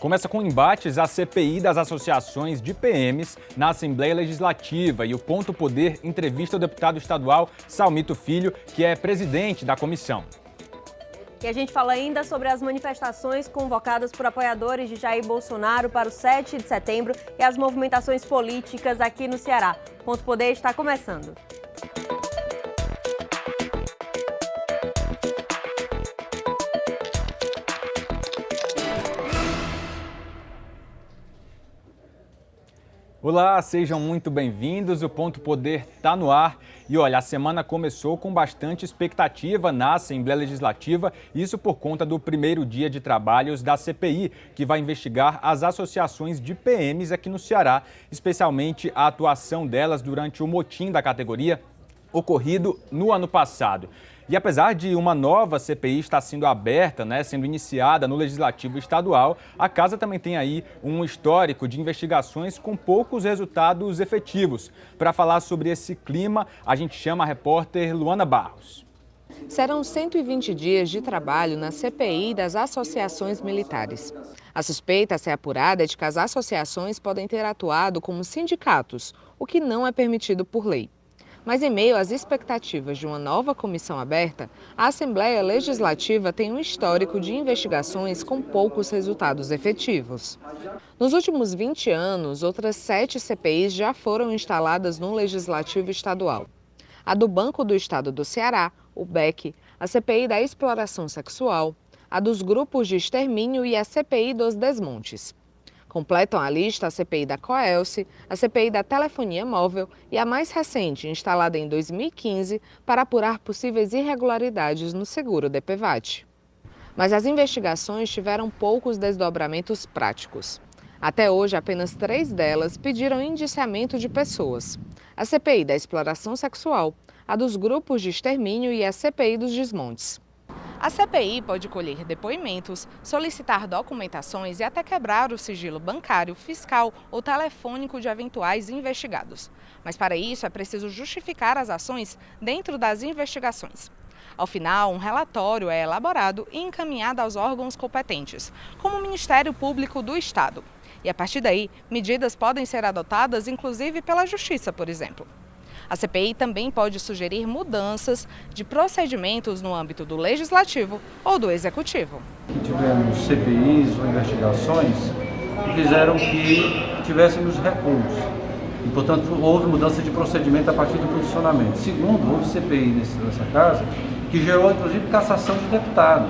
Começa com embates à CPI das associações de PMs na Assembleia Legislativa e o Ponto Poder entrevista o deputado estadual Salmito Filho, que é presidente da comissão. E a gente fala ainda sobre as manifestações convocadas por apoiadores de Jair Bolsonaro para o 7 de setembro e as movimentações políticas aqui no Ceará. O Ponto Poder está começando. Olá, sejam muito bem-vindos. O Ponto Poder está no ar. E olha, a semana começou com bastante expectativa na Assembleia Legislativa, isso por conta do primeiro dia de trabalhos da CPI, que vai investigar as associações de PMs aqui no Ceará, especialmente a atuação delas durante o motim da categoria ocorrido no ano passado. E apesar de uma nova CPI estar sendo aberta, sendo iniciada no Legislativo Estadual, a Casa também tem aí um histórico de investigações com poucos resultados efetivos. Para falar sobre esse clima, a gente chama a repórter Luana Barros. Serão 120 dias de trabalho na CPI das associações militares. A suspeita a ser apurada é de que as associações podem ter atuado como sindicatos, o que não é permitido por lei. Mas em meio às expectativas de uma nova comissão aberta, a Assembleia Legislativa tem um histórico de investigações com poucos resultados efetivos. Nos últimos 20 anos, outras 7 CPIs já foram instaladas no Legislativo Estadual. A do Banco do Estado do Ceará, o BEC, a CPI da exploração sexual, a dos grupos de extermínio e a CPI dos desmontes. Completam a lista a CPI da Coelce, a CPI da telefonia móvel e a mais recente, instalada em 2015, para apurar possíveis irregularidades no seguro DPVAT. Mas as investigações tiveram poucos desdobramentos práticos. Até hoje, apenas 3 delas pediram indiciamento de pessoas. A CPI da exploração sexual, a dos grupos de extermínio e a CPI dos desmontes. A CPI pode colher depoimentos, solicitar documentações e até quebrar o sigilo bancário, fiscal ou telefônico de eventuais investigados. Mas para isso é preciso justificar as ações dentro das investigações. Ao final, um relatório é elaborado e encaminhado aos órgãos competentes, como o Ministério Público do Estado. E a partir daí, medidas podem ser adotadas, inclusive pela Justiça, por exemplo. A CPI também pode sugerir mudanças de procedimentos no âmbito do Legislativo ou do Executivo. Tivemos CPIs ou investigações que fizeram que tivéssemos recuos. E, portanto, houve mudança de procedimento a partir do posicionamento. Segundo, houve CPI nessa casa que gerou, inclusive, cassação de deputado.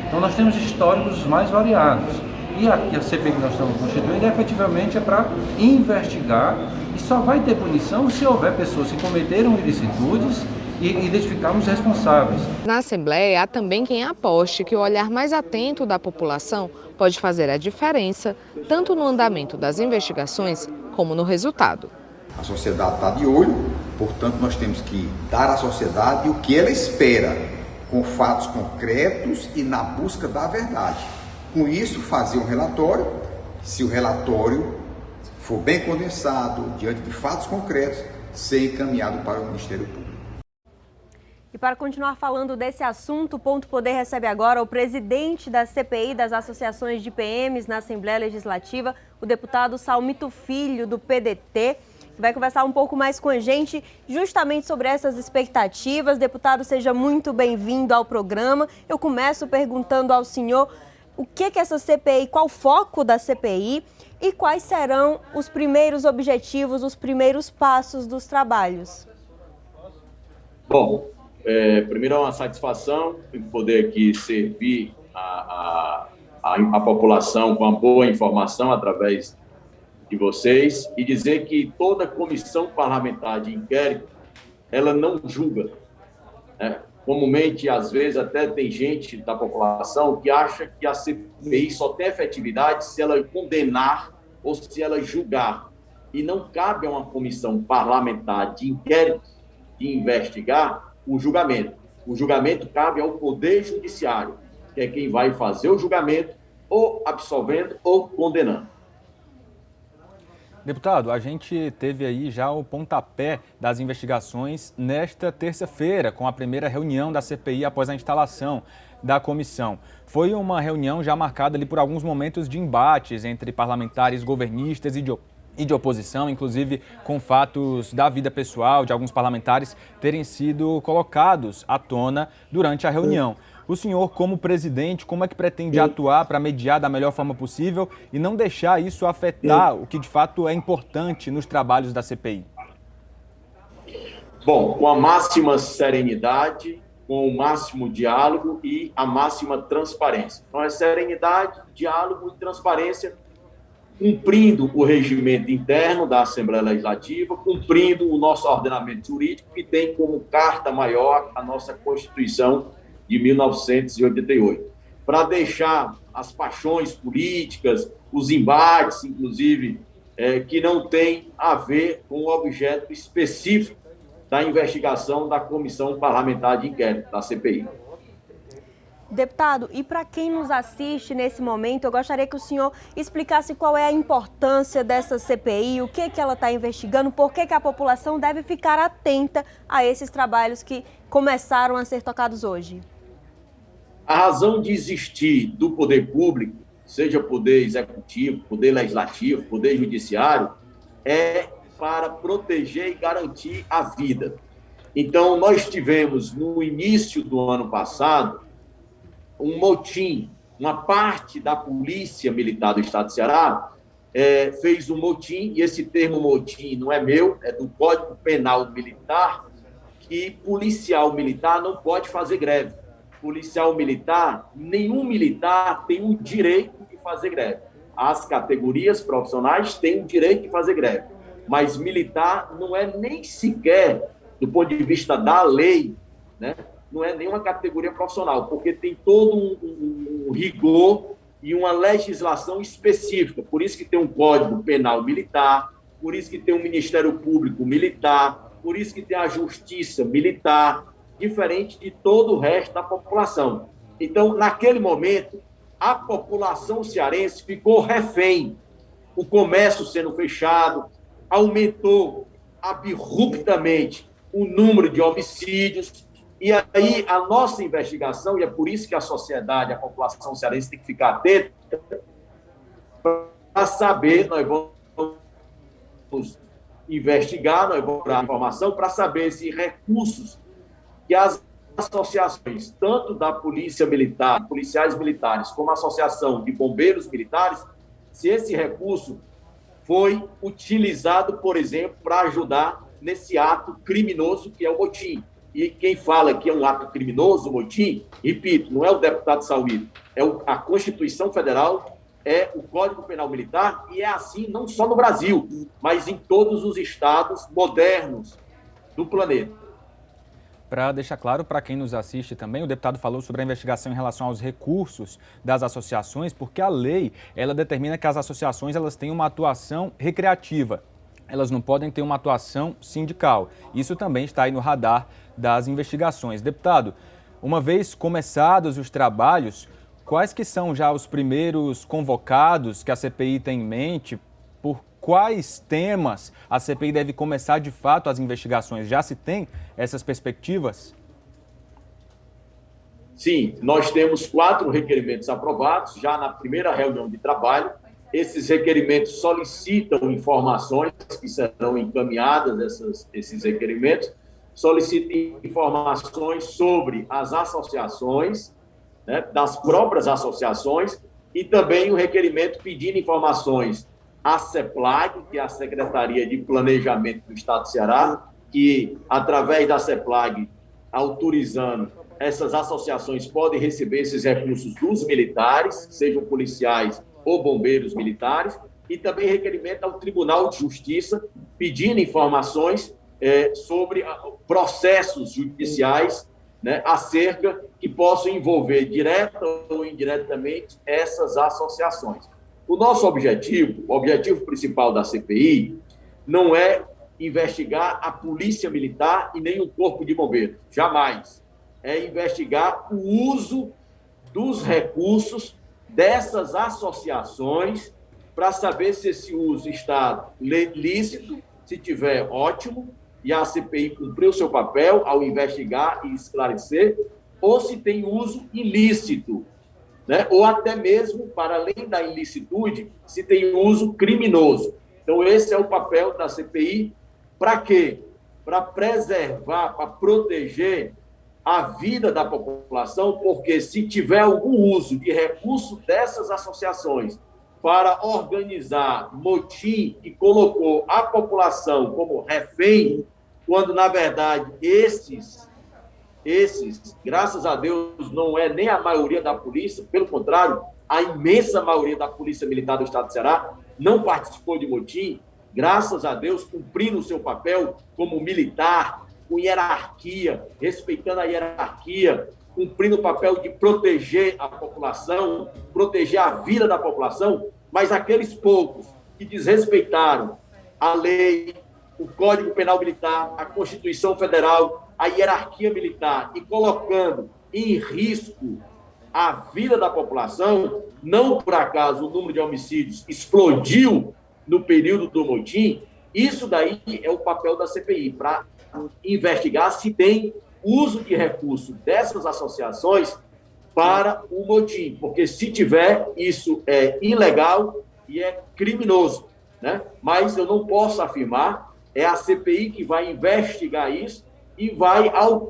Então, nós temos históricos mais variados. E aqui a CPI que nós estamos constituindo efetivamente é para investigar e só vai ter punição se houver pessoas que cometeram ilicitudes e identificarmos responsáveis. Na Assembleia, há também quem aposte que o olhar mais atento da população pode fazer a diferença, tanto no andamento das investigações como no resultado. A sociedade está de olho, portanto nós temos que dar à sociedade o que ela espera, com fatos concretos e na busca da verdade. Com isso, fazer um relatório, se o relatório for bem condensado, diante de fatos concretos, ser encaminhado para o Ministério Público. E para continuar falando desse assunto, o Ponto Poder recebe agora o presidente da CPI das associações de PMs na Assembleia Legislativa, o deputado Salmito Filho, do PDT, que vai conversar um pouco mais com a gente justamente sobre essas expectativas. Deputado, seja muito bem-vindo ao programa. Eu começo perguntando ao senhor o que é essa CPI, qual o foco da CPI e quais serão os primeiros objetivos, os primeiros passos dos trabalhos. Bom, primeiro é uma satisfação poder aqui servir a população com uma boa informação através de vocês e dizer que toda comissão parlamentar de inquérito, ela não julga, né? Comumente, às vezes, até tem gente da população que acha que a CPI só tem efetividade se ela condenar ou se ela julgar. E não cabe a uma comissão parlamentar de inquérito, de investigar o julgamento. O julgamento cabe ao Poder Judiciário, que é quem vai fazer o julgamento, ou absolvendo ou condenando. Deputado, a gente teve aí já o pontapé das investigações nesta terça-feira, com a primeira reunião da CPI após a instalação da comissão. Foi uma reunião já marcada ali por alguns momentos de embates entre parlamentares governistas e de oposição, inclusive com fatos da vida pessoal de alguns parlamentares terem sido colocados à tona durante a reunião. O senhor, como presidente, como é que pretende atuar para mediar da melhor forma possível e não deixar isso afetar o que de fato é importante nos trabalhos da CPI? Bom, com a máxima serenidade, com o máximo diálogo e a máxima transparência. Então, é serenidade, diálogo e transparência, cumprindo o regimento interno da Assembleia Legislativa, cumprindo o nosso ordenamento jurídico, que tem como carta maior a nossa Constituição de 1988, para deixar as paixões políticas, os embates, inclusive, que não tem a ver com o objeto específico da investigação da Comissão Parlamentar de Inquérito, da CPI. Deputado, e para quem nos assiste nesse momento, eu gostaria que o senhor explicasse qual é a importância dessa CPI, o que ela está investigando, por que a população deve ficar atenta a esses trabalhos que começaram a ser tocados hoje. A razão de existir do poder público, seja poder executivo, poder legislativo, poder judiciário, é para proteger e garantir a vida. Então, nós tivemos, no início do ano passado, um motim. Uma parte da Polícia Militar do Estado do Ceará fez um motim, e esse termo motim não é meu, é do Código Penal Militar, que policial militar não pode fazer greve. Policial militar, nenhum militar tem o direito de fazer greve. As categorias profissionais têm o direito de fazer greve, mas militar não é nem sequer, do ponto de vista da lei, né? Não é nenhuma categoria profissional, porque tem todo um rigor e uma legislação específica. Por isso que tem um Código Penal Militar, por isso que tem um Ministério Público Militar, por isso que tem a Justiça Militar, diferente de todo o resto da população. Então, naquele momento, a população cearense ficou refém. O comércio sendo fechado, aumentou abruptamente o número de homicídios, e aí a nossa investigação, e é por isso que a sociedade, a população cearense tem que ficar atenta, para saber, nós vamos investigar, nós vamos dar informação para saber se recursos que as associações, tanto da Polícia Militar, policiais militares, como a Associação de Bombeiros Militares, se esse recurso foi utilizado, por exemplo, para ajudar nesse ato criminoso que é o motim. E quem fala que é um ato criminoso, o motim, repito, não é o deputado Sauído, é a Constituição Federal, é o Código Penal Militar, e é assim não só no Brasil, mas em todos os estados modernos do planeta. Para deixar claro para quem nos assiste também, o deputado falou sobre a investigação em relação aos recursos das associações, porque a lei ela determina que as associações elas têm uma atuação recreativa. Elas não podem ter uma atuação sindical. Isso também está aí no radar das investigações. Deputado, uma vez começados os trabalhos, quais que são já os primeiros convocados que a CPI tem em mente? Por quais temas a CPI deve começar de fato as investigações? Já se tem essas perspectivas? Sim, nós temos 4 requerimentos aprovados já na primeira reunião de trabalho. Esses requerimentos solicitam informações que serão encaminhadas, esses requerimentos, solicitam informações sobre as associações, né, das próprias associações, e também o requerimento pedindo informações à CEPLAG, que é a Secretaria de Planejamento do Estado do Ceará, que, através da CEPLAG, autorizando, essas associações podem receber esses recursos dos militares, sejam policiais ou bombeiros militares, e também requerimento ao Tribunal de Justiça, pedindo informações sobre processos judiciais, né, acerca que possam envolver direta ou indiretamente essas associações. O nosso objetivo, o objetivo principal da CPI, não é investigar a Polícia Militar e nem o Corpo de Bombeiros, jamais. É investigar o uso dos recursos dessas associações para saber se esse uso está lícito. Se tiver, ótimo, e a CPI cumpriu seu papel ao investigar e esclarecer, ou se tem uso ilícito, né? Ou até mesmo, para além da ilicitude, se tem uso criminoso. Então, esse é o papel da CPI. Para quê? Para preservar, para proteger a vida da população, porque se tiver algum uso de recurso dessas associações para organizar motim que colocou a população como refém, quando, na verdade, esses, graças a Deus, não é nem a maioria da polícia, pelo contrário, a imensa maioria da Polícia Militar do Estado do Ceará não participou de motim, graças a Deus, cumprindo o seu papel como militar, com hierarquia, respeitando a hierarquia, cumprindo o papel de proteger a população, proteger a vida da população, mas aqueles poucos que desrespeitaram a lei, o Código Penal Militar, a Constituição Federal, a hierarquia militar e colocando em risco a vida da população, não por acaso o número de homicídios explodiu no período do motim, isso daí é o papel da CPI, para investigar se tem uso de recurso dessas associações para o motim, porque se tiver, isso é ilegal e é criminoso, né? Mas eu não posso afirmar, é a CPI que vai investigar isso e vai, ao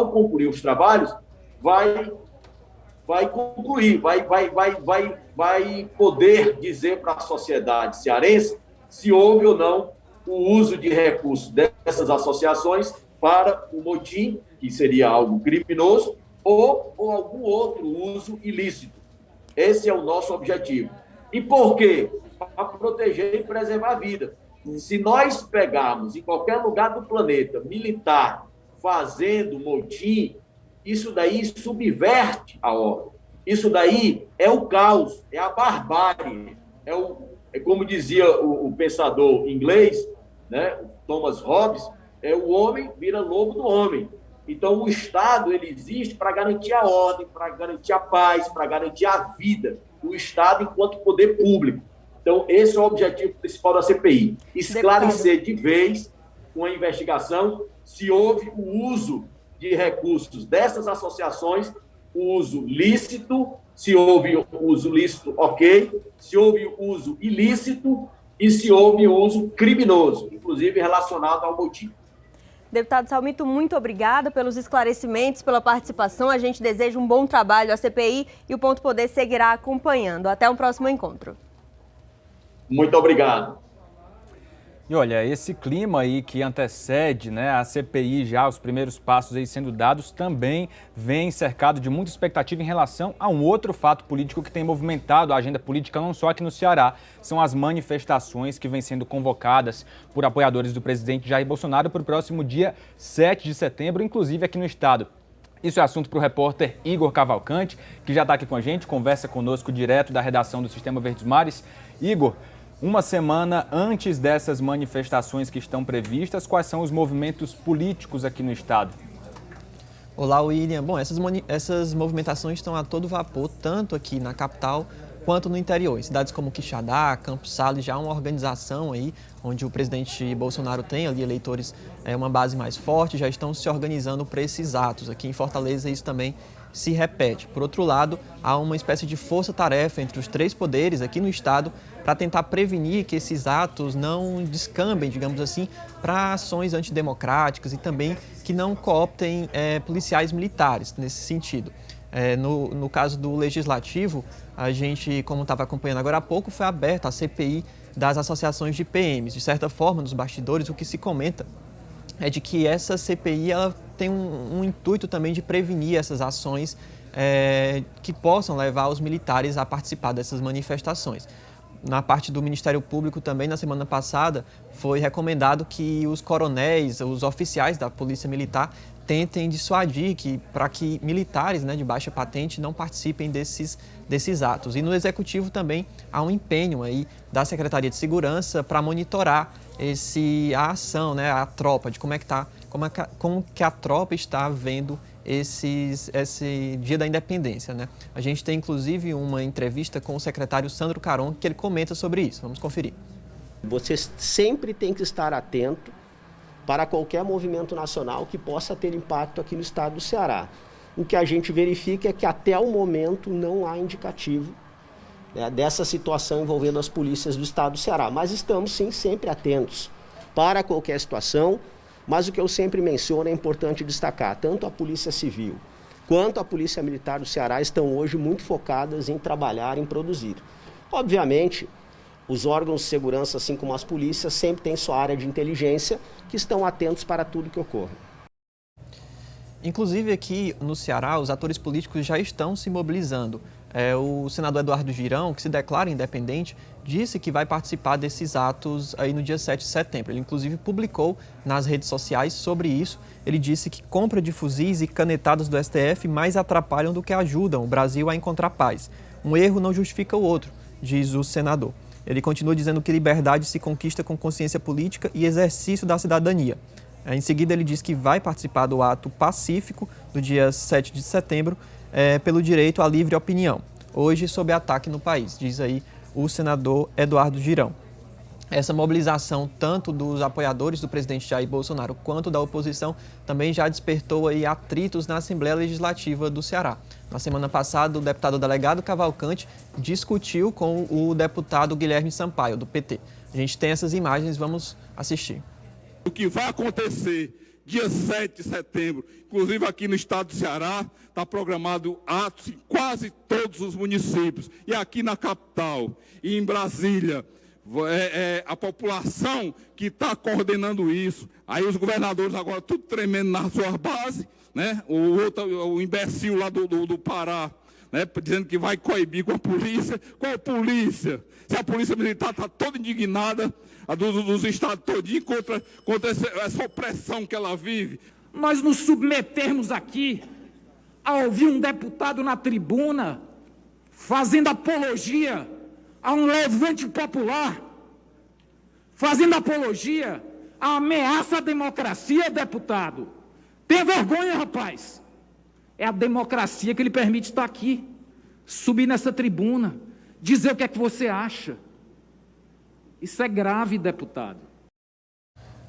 concluir os trabalhos, vai concluir, vai poder dizer para a sociedade cearense se houve ou não o uso de recursos dessas associações para o motim, que seria algo criminoso, ou algum outro uso ilícito. Esse é o nosso objetivo. E por quê? Para proteger e preservar a vida. Se nós pegarmos em qualquer lugar do planeta militar fazendo motim, isso daí subverte a ordem. Isso daí é o caos, é a barbárie. É como dizia o pensador inglês, né, Thomas Hobbes, o homem vira lobo do homem. Então, o Estado ele existe para garantir a ordem, para garantir a paz, para garantir a vida. O Estado enquanto poder público. Então, esse é o objetivo principal da CPI. Esclarecer de vez, com a investigação, se houve o uso de recursos dessas associações, o uso lícito, se houve o uso lícito, ok, se houve o uso ilícito e se houve o uso criminoso, inclusive relacionado ao motim. Deputado Salmito, muito obrigada pelos esclarecimentos, pela participação. A gente deseja um bom trabalho à CPI e o Ponto Poder seguirá acompanhando. Até um próximo encontro. Muito obrigado. E olha, esse clima aí que antecede, né, a CPI já, os primeiros passos aí sendo dados, também vem cercado de muita expectativa em relação a um outro fato político que tem movimentado a agenda política não só aqui no Ceará. São as manifestações que vêm sendo convocadas por apoiadores do presidente Jair Bolsonaro para o próximo dia 7 de setembro, inclusive aqui no estado. Isso é assunto para o repórter Igor Cavalcante, que já está aqui com a gente, conversa conosco direto da redação do Sistema Verdes Mares. Igor, uma semana antes dessas manifestações que estão previstas, quais são os movimentos políticos aqui no estado? Olá, William. Bom, essas movimentações estão a todo vapor, tanto aqui na capital quanto no interior. Em cidades como Quixadá, Campos Sales, já há uma organização aí, onde o presidente Bolsonaro tem ali eleitores, uma base mais forte, já estão se organizando para esses atos. Aqui em Fortaleza isso também se repete. Por outro lado, há uma espécie de força-tarefa entre os três poderes aqui no estado para tentar prevenir que esses atos não descambem, digamos assim, para ações antidemocráticas e também que não cooptem policiais militares nesse sentido. No caso do Legislativo, a gente, como estava acompanhando agora há pouco, foi aberta a CPI das associações de PMs. De certa forma, nos bastidores, o que se comenta é de que essa CPI ela tem um intuito também de prevenir essas ações que possam levar os militares a participar dessas manifestações. Na parte do Ministério Público também, na semana passada, foi recomendado que os coronéis, os oficiais da Polícia Militar, tentem dissuadir para que militares, né, de baixa patente não participem desses atos. E no Executivo também há um empenho aí da Secretaria de Segurança para monitorar a ação, né, a tropa, de como que a tropa está vendo esse Dia da Independência, né? A gente tem, inclusive, uma entrevista com o secretário Sandro Caron, que ele comenta sobre isso. Vamos conferir. Você sempre tem que estar atento para qualquer movimento nacional que possa ter impacto aqui no estado do Ceará. O que a gente verifica é que até o momento não há indicativo, né, dessa situação envolvendo as polícias do estado do Ceará. Mas estamos sim sempre atentos para qualquer situação, mas o que eu sempre menciono é importante destacar, tanto a Polícia Civil quanto a Polícia Militar do Ceará estão hoje muito focadas em trabalhar, em produzir. Obviamente, os órgãos de segurança, assim como as polícias, sempre têm sua área de inteligência, que estão atentos para tudo que ocorre. Inclusive aqui no Ceará, os atores políticos já estão se mobilizando. O senador Eduardo Girão, que se declara independente, disse que vai participar desses atos aí no dia 7 de setembro. Ele inclusive publicou nas redes sociais sobre isso. Ele disse que compra de fuzis e canetadas do STF mais atrapalham do que ajudam o Brasil a encontrar paz. Um erro não justifica o outro, diz o senador. Ele continua dizendo que liberdade se conquista com consciência política e exercício da cidadania. Em seguida, ele diz que vai participar do ato pacífico do dia 7 de setembro pelo direito à livre opinião, hoje sob ataque no país, diz aí o senador Eduardo Girão. Essa mobilização, tanto dos apoiadores do presidente Jair Bolsonaro quanto da oposição, também já despertou aí atritos na Assembleia Legislativa do Ceará. Na semana passada, o deputado delegado Cavalcante discutiu com o deputado Guilherme Sampaio, do PT. A gente tem essas imagens, vamos assistir. O que vai acontecer dia 7 de setembro, inclusive aqui no estado do Ceará, está programado atos em quase todos os municípios. E aqui na capital, e em Brasília, a população que está coordenando isso. Aí os governadores agora tudo tremendo na sua base, né? O imbecil lá do Pará, né? Dizendo que vai coibir com a polícia. Qual polícia? Se a polícia militar está toda indignada, a dos estados todinhos, contra essa opressão que ela vive. Nós nos submetermos aqui a ouvir um deputado na tribuna fazendo apologia a um levante popular, fazendo apologia à ameaça à democracia, deputado. Tenha vergonha, rapaz. É a democracia que lhe permite estar aqui, subir nessa tribuna, dizer o que é que você acha. Isso é grave, deputado.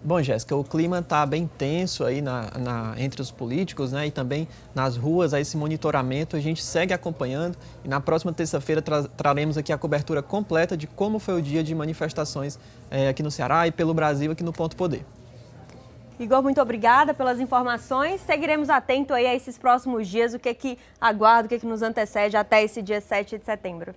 Bom, Jéssica, o clima está bem tenso aí entre os políticos, né, e também nas ruas, esse monitoramento. A gente segue acompanhando e na próxima terça-feira traremos aqui a cobertura completa de como foi o dia de manifestações aqui no Ceará e pelo Brasil, aqui no Ponto Poder. Igor, muito obrigada pelas informações. Seguiremos atentos aí a esses próximos dias, o que aguarda, o que nos antecede até esse dia 7 de setembro.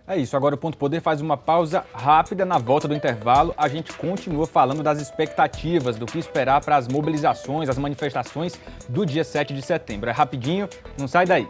É isso, agora o Ponto Poder faz uma pausa rápida. Na volta do intervalo, a gente continua falando das expectativas, do que esperar para as mobilizações, as manifestações do dia 7 de setembro. É rapidinho, não sai daí.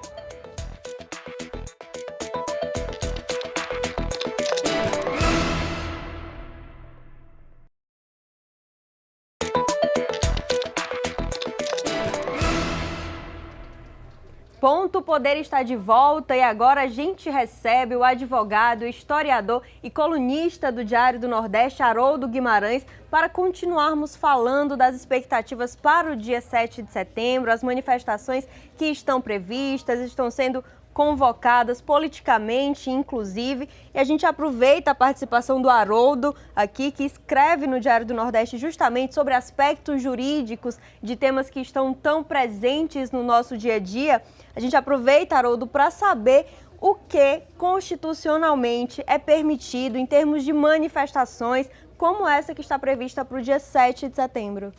Ponto Poder está de volta e agora a gente recebe o advogado, historiador e colunista do Diário do Nordeste, Haroldo Guimarães, para continuarmos falando das expectativas para o dia 7 de setembro, as manifestações que estão previstas, estão sendo convocadas politicamente, inclusive, e a gente aproveita a participação do Haroldo aqui, que escreve no Diário do Nordeste justamente sobre aspectos jurídicos de temas que estão tão presentes no nosso dia a dia. A gente aproveita, Haroldo, para saber o que constitucionalmente é permitido em termos de manifestações como essa que está prevista para o dia 7 de setembro.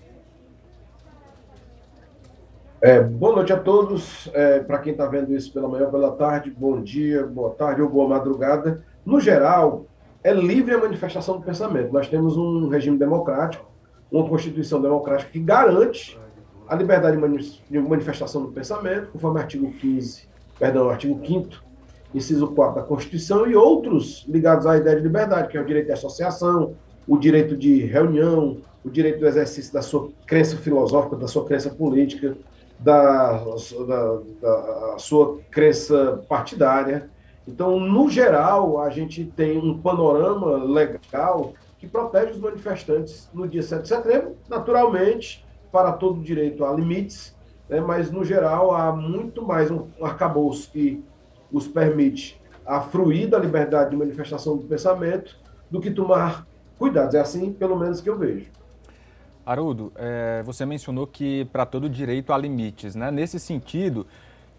Boa noite a todos. Para quem está vendo isso pela manhã ou pela tarde, bom dia, boa tarde ou boa madrugada. No geral, é livre a manifestação do pensamento. Nós temos um regime democrático, uma Constituição democrática que garante a liberdade de manifestação do pensamento, conforme artigo 5º, inciso 4 da Constituição, e outros ligados à ideia de liberdade, que é o direito de associação, o direito de reunião, o direito do exercício da sua crença filosófica, da sua crença política, da sua crença partidária. Então, no geral, a gente tem um panorama legal que protege os manifestantes no dia 7 de setembro, naturalmente, para todo direito há limites, né? Mas, no geral, há muito mais um arcabouço que os permite a fruir da liberdade de manifestação do pensamento do que tomar cuidados. É assim, pelo menos, que eu vejo. Haroldo, você mencionou que para todo direito há limites, né? Nesse sentido,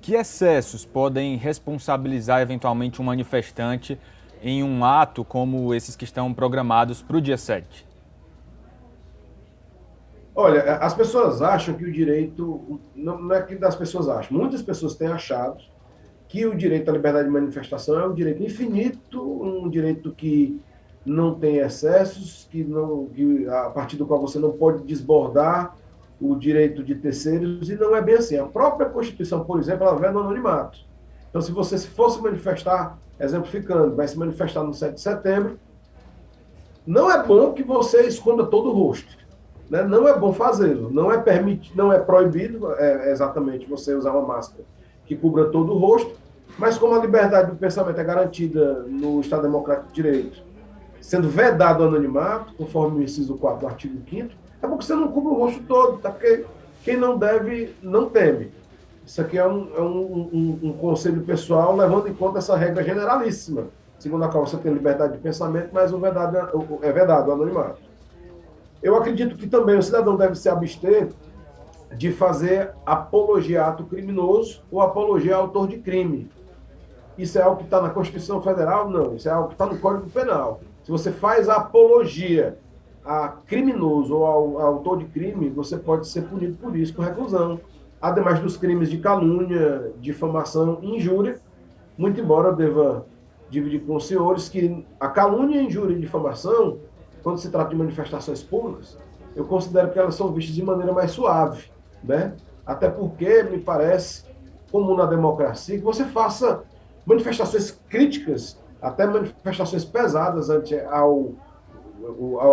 que excessos podem responsabilizar eventualmente um manifestante em um ato como esses que estão programados para o dia 7? Olha, as pessoas acham que o direito, não é que as pessoas acham, muitas pessoas têm achado que o direito à liberdade de manifestação é um direito infinito, um direito que não tem excessos, que a partir do qual você não pode desbordar o direito de terceiros, e não é bem assim. A própria Constituição, por exemplo, ela vem no anonimato. Então, se você fosse manifestar, exemplificando, vai se manifestar no 7 de setembro, não é bom que você esconda todo o rosto, né? Não é bom fazê-lo, não é permitido, não é proibido exatamente você usar uma máscara que cubra todo o rosto, mas como a liberdade do pensamento é garantida no Estado Democrático de Direito, sendo vedado o anonimato, conforme o inciso 4 do artigo 5º, é porque você não cubra o rosto todo, tá? Porque quem não deve, não teme. Isso aqui é um conselho pessoal, levando em conta essa regra generalíssima, segundo a qual você tem liberdade de pensamento, mas é vedado o anonimato. Eu acredito que também o cidadão deve se abster de fazer apologia a ato criminoso ou apologia a autor de crime. Isso é algo que está na Constituição Federal? Não. Isso é algo que está no Código Penal. Se você faz a apologia a criminoso ou ao autor de crime, você pode ser punido por isso, com reclusão. Ademais dos crimes de calúnia, difamação e injúria, muito embora eu deva dividir com os senhores que a calúnia, injúria e difamação, quando se trata de manifestações públicas, eu considero que elas são vistas de maneira mais suave, né? Até porque me parece comum na democracia que você faça manifestações críticas, até manifestações pesadas ante a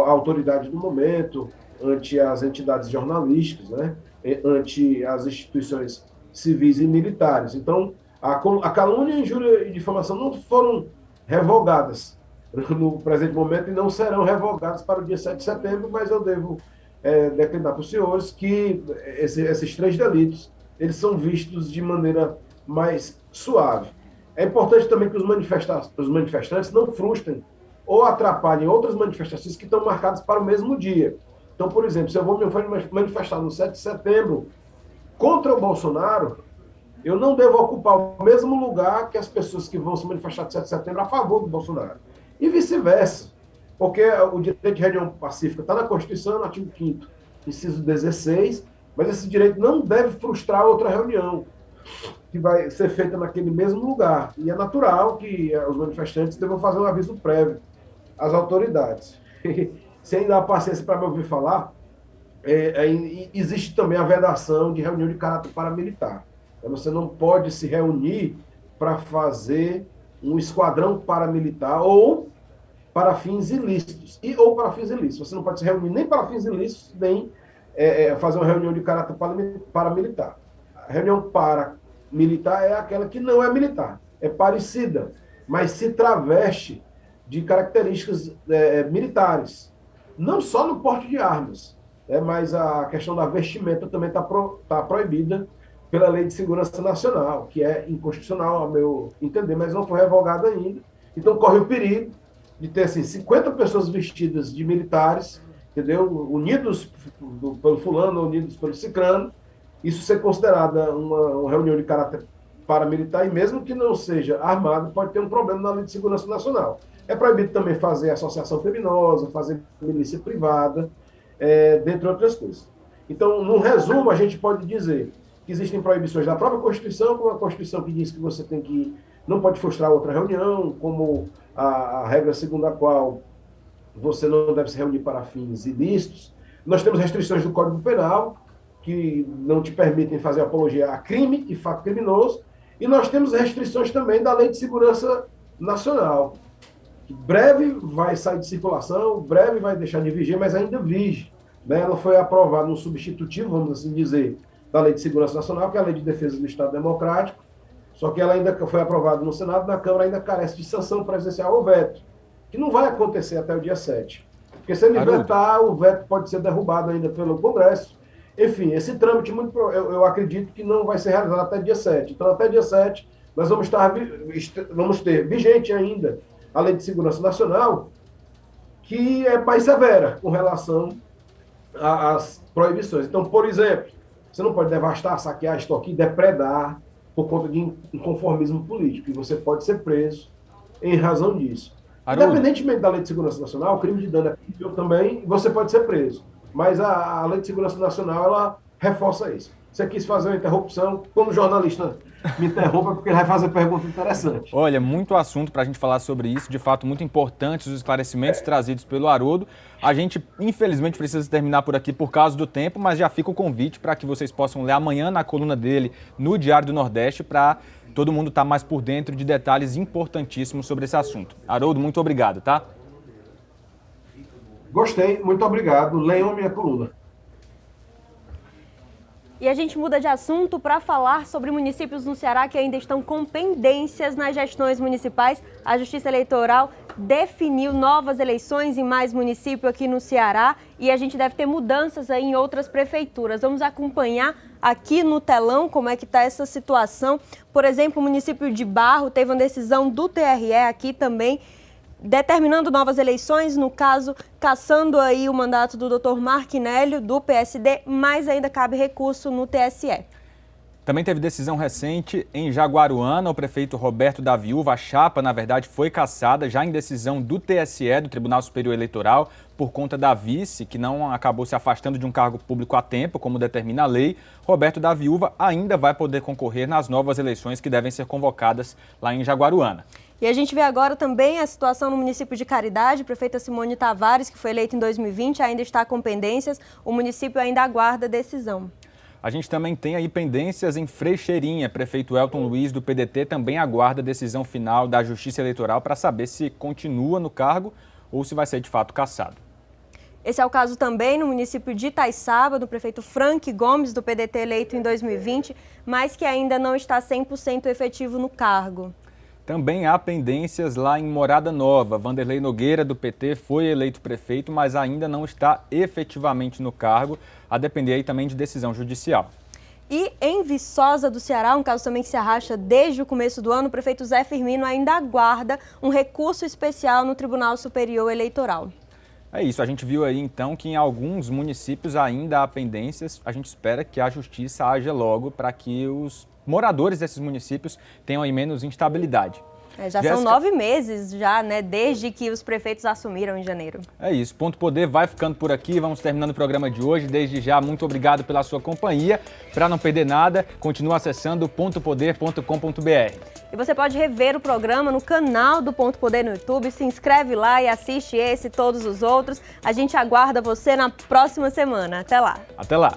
autoridade do momento, ante as entidades jornalísticas, né? Ante as instituições civis e militares. Então, a calúnia, injúria e difamação não foram revogadas no presente momento e não serão revogadas para o dia 7 de setembro, mas eu devo declinar para os senhores que esses três delitos eles são vistos de maneira mais suave. É importante também que os manifestantes não frustrem ou atrapalhem outras manifestações que estão marcadas para o mesmo dia. Então, por exemplo, se eu vou me manifestar no 7 de setembro contra o Bolsonaro, eu não devo ocupar o mesmo lugar que as pessoas que vão se manifestar no 7 de setembro a favor do Bolsonaro. E vice-versa. Porque o direito de reunião pacífica está na Constituição, no artigo 5º, inciso 16, mas esse direito não deve frustrar outra reunião que vai ser feita naquele mesmo lugar. E é natural que os manifestantes devam fazer um aviso prévio às autoridades. Se ainda há paciência para me ouvir falar, existe também a vedação de reunião de caráter paramilitar. Você não pode se reunir para fazer um esquadrão paramilitar ou para fins ilícitos. Ou para fins ilícitos. Você não pode se reunir nem para fins ilícitos, nem fazer uma reunião de caráter paramilitar. A reunião paramilitar é aquela que não é militar, é parecida, mas se traveste de características militares. Não só no porte de armas, mas a questão da vestimenta também está proibida pela Lei de Segurança Nacional, que é inconstitucional, ao meu entender, mas não foi revogada ainda. Então corre o perigo de ter assim, 50 pessoas vestidas de militares, entendeu? Unidos pelo fulano, unidos pelo cicrano, isso ser considerada uma reunião de caráter paramilitar, e mesmo que não seja armado, pode ter um problema na Lei de Segurança Nacional. É proibido também fazer associação criminosa, fazer milícia privada, dentre outras coisas. Então, no resumo, a gente pode dizer que existem proibições da própria Constituição, como a Constituição que diz que você não pode frustrar outra reunião, como a regra segundo a qual você não deve se reunir para fins ilícitos. Nós temos restrições do Código Penal, que não te permitem fazer apologia a crime e fato criminoso, e nós temos restrições também da Lei de Segurança Nacional, que breve vai sair de circulação, breve vai deixar de viger, mas ainda vige. Né? Ela foi aprovada no substitutivo, vamos assim dizer, da Lei de Segurança Nacional, que é a Lei de Defesa do Estado Democrático, só que ela ainda foi aprovada no Senado, na Câmara ainda carece de sanção presidencial ou veto, que não vai acontecer até o dia 7. Porque se ele vetar, o veto pode ser derrubado ainda pelo Congresso, Enfim, esse trâmite, eu acredito que não vai ser realizado até dia 7. Então, até dia 7, nós vamos ter vigente ainda a Lei de Segurança Nacional, que é mais severa com relação às proibições. Então, por exemplo, você não pode devastar, saquear, extorquir, depredar por conta de inconformismo político. E você pode ser preso em razão disso. Haroldo. Independentemente da Lei de Segurança Nacional, o crime de dano é possível também, você pode ser preso. Mas a Lei de Segurança Nacional, ela reforça isso. Você quis fazer uma interrupção, como jornalista me interrompa, porque ele vai fazer pergunta interessante. Olha, muito assunto para a gente falar sobre isso, de fato muito importantes os esclarecimentos trazidos pelo Haroldo. A gente, infelizmente, precisa terminar por aqui por causa do tempo, mas já fica o convite para que vocês possam ler amanhã na coluna dele, no Diário do Nordeste, para todo mundo estar mais por dentro de detalhes importantíssimos sobre esse assunto. Haroldo, muito obrigado, tá? Gostei, muito obrigado. Leiam a minha coluna. E a gente muda de assunto para falar sobre municípios no Ceará que ainda estão com pendências nas gestões municipais. A Justiça Eleitoral definiu novas eleições em mais municípios aqui no Ceará e a gente deve ter mudanças aí em outras prefeituras. Vamos acompanhar aqui no telão como é que está essa situação. Por exemplo, o município de Barro teve uma decisão do TRE aqui também, determinando novas eleições, no caso, cassando aí o mandato do Dr. Marquinélio, do PSD, mas ainda cabe recurso no TSE. Também teve decisão recente em Jaguaruana, o prefeito Roberto da Viúva, a chapa, na verdade, foi cassada já em decisão do TSE, do Tribunal Superior Eleitoral, por conta da vice, que não acabou se afastando de um cargo público a tempo, como determina a lei. Roberto da Viúva ainda vai poder concorrer nas novas eleições que devem ser convocadas lá em Jaguaruana. E a gente vê agora também a situação no município de Caridade. A prefeita Simone Tavares, que foi eleita em 2020, ainda está com pendências. O município ainda aguarda a decisão. A gente também tem aí pendências em Frecheirinha. Prefeito Elton Luiz, do PDT, também aguarda a decisão final da Justiça Eleitoral para saber se continua no cargo ou se vai ser de fato cassado. Esse é o caso também no município de Itaiçaba, do prefeito Frank Gomes, do PDT, eleito em 2020, mas que ainda não está 100% efetivo no cargo. Também há pendências lá em Morada Nova. Vanderlei Nogueira, do PT, foi eleito prefeito, mas ainda não está efetivamente no cargo, a depender aí também de decisão judicial. E em Viçosa do Ceará, um caso também que se arrasta desde o começo do ano, o prefeito Zé Firmino ainda aguarda um recurso especial no Tribunal Superior Eleitoral. É isso, a gente viu aí então que em alguns municípios ainda há pendências. A gente espera que a justiça haja logo para que os moradores desses municípios tenham aí menos instabilidade. Já são 9 meses já, né, desde que os prefeitos assumiram em janeiro. É isso, Ponto Poder vai ficando por aqui, vamos terminando o programa de hoje. Desde já, muito obrigado pela sua companhia. Para não perder nada, continue acessando pontopoder.com.br. E você pode rever o programa no canal do Ponto Poder no YouTube, se inscreve lá e assiste esse e todos os outros. A gente aguarda você na próxima semana. Até lá! Até lá!